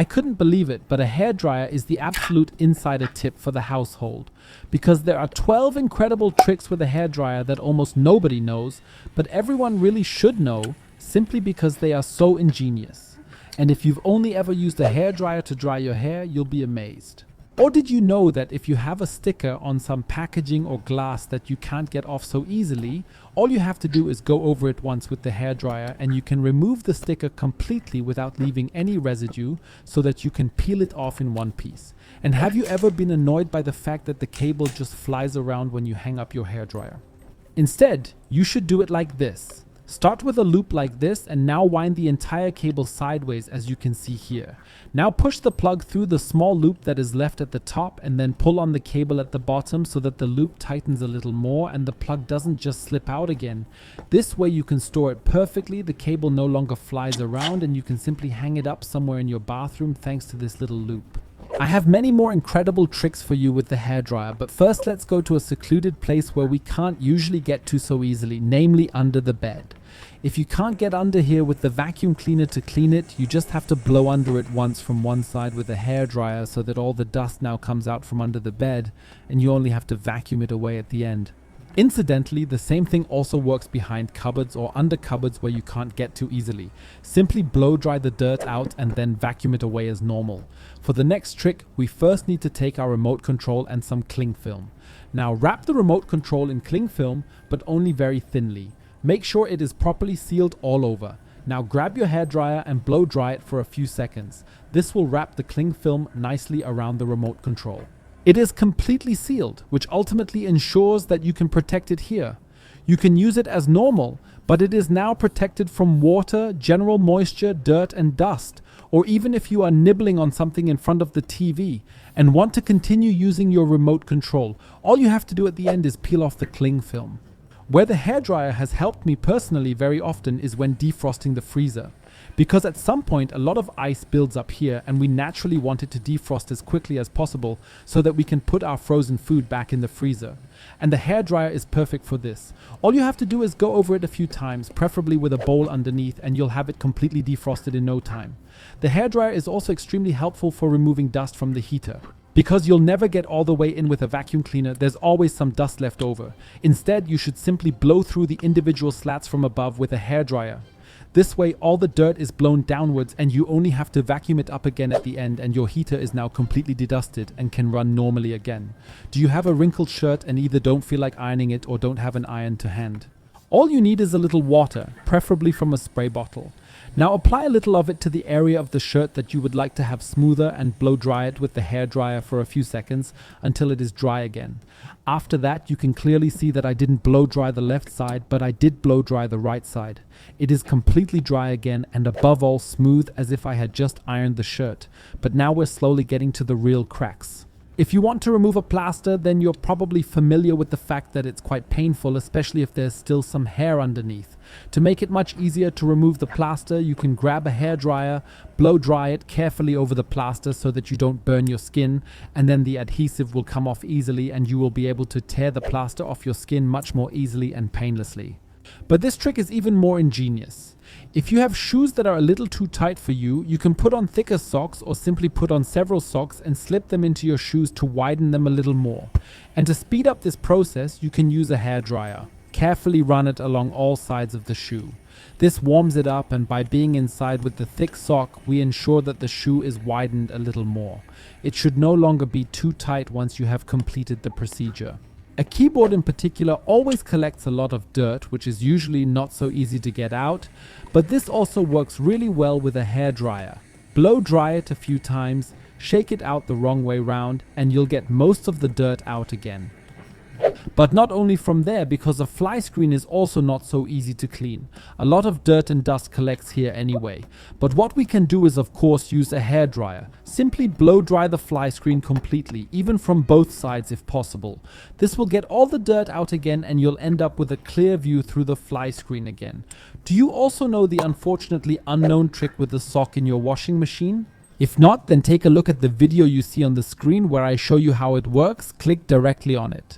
I couldn't believe it, but a hairdryer is the absolute insider tip for the household, because there are 12 incredible tricks with a hairdryer that almost nobody knows, but everyone really should know, simply because they are so ingenious. And if you've only ever used a hairdryer to dry your hair, you'll be amazed. Or did you know that if you have a sticker on some packaging or glass that you can't get off so easily, all you have to do is go over it once with the hairdryer and you can remove the sticker completely without leaving any residue so that you can peel it off in one piece. And have you ever been annoyed by the fact that the cable just flies around when you hang up your hairdryer? Instead, you should do it like this. Start with a loop like this and now wind the entire cable sideways, as you can see here. Now push the plug through the small loop that is left at the top and then pull on the cable at the bottom so that the loop tightens a little more and the plug doesn't just slip out again. This way you can store it perfectly, the cable no longer flies around, and you can simply hang it up somewhere in your bathroom thanks to this little loop. I have many more incredible tricks for you with the hairdryer, but first let's go to a secluded place where we can't usually get to so easily, namely under the bed. If you can't get under here with the vacuum cleaner to clean it, you just have to blow under it once from one side with a hairdryer so that all the dust now comes out from under the bed, and you only have to vacuum it away at the end. Incidentally, the same thing also works behind cupboards or under cupboards where you can't get to easily. Simply blow dry the dirt out and then vacuum it away as normal. For the next trick, we first need to take our remote control and some cling film. Now wrap the remote control in cling film, but only very thinly. Make sure it is properly sealed all over. Now grab your hairdryer and blow dry it for a few seconds. This will wrap the cling film nicely around the remote control. It is completely sealed, which ultimately ensures that you can protect it here. You can use it as normal, but it is now protected from water, general moisture, dirt and dust, or even if you are nibbling on something in front of the TV and want to continue using your remote control, all you have to do at the end is peel off the cling film. Where the hairdryer has helped me personally very often is when defrosting the freezer. Because at some point a lot of ice builds up here and we naturally want it to defrost as quickly as possible so that we can put our frozen food back in the freezer. And the hairdryer is perfect for this. All you have to do is go over it a few times, preferably with a bowl underneath, and you'll have it completely defrosted in no time. The hairdryer is also extremely helpful for removing dust from the heater. Because you'll never get all the way in with a vacuum cleaner, there's always some dust left over. Instead, you should simply blow through the individual slats from above with a hairdryer. This way, all the dirt is blown downwards and you only have to vacuum it up again at the end, and your heater is now completely dedusted and can run normally again. Do you have a wrinkled shirt and either don't feel like ironing it or don't have an iron to hand? All you need is a little water, preferably from a spray bottle. Now apply a little of it to the area of the shirt that you would like to have smoother and blow dry it with the hairdryer for a few seconds until it is dry again. After that, you can clearly see that I didn't blow dry the left side, but I did blow dry the right side. It is completely dry again and above all smooth, as if I had just ironed the shirt. But now we're slowly getting to the real cracks. If you want to remove a plaster, then you're probably familiar with the fact that it's quite painful, especially if there's still some hair underneath. To make it much easier to remove the plaster, you can grab a hairdryer, blow dry it carefully over the plaster so that you don't burn your skin, and then the adhesive will come off easily and you will be able to tear the plaster off your skin much more easily and painlessly. But this trick is even more ingenious. If you have shoes that are a little too tight for you, you can put on thicker socks or simply put on several socks and slip them into your shoes to widen them a little more. And to speed up this process, you can use a hairdryer. Carefully run it along all sides of the shoe. This warms it up, and by being inside with the thick sock, we ensure that the shoe is widened a little more. It should no longer be too tight once you have completed the procedure. A keyboard in particular always collects a lot of dirt, which is usually not so easy to get out, but this also works really well with a hairdryer. Blow dry it a few times, shake it out the wrong way round, and you'll get most of the dirt out again. But not only from there, because a fly screen is also not so easy to clean. A lot of dirt and dust collects here anyway. But what we can do is of course use a hairdryer. Simply blow dry the fly screen completely, even from both sides if possible. This will get all the dirt out again and you'll end up with a clear view through the fly screen again. Do you also know the unfortunately unknown trick with the sock in your washing machine? If not, then take a look at the video you see on the screen where I show you how it works. Click directly on it.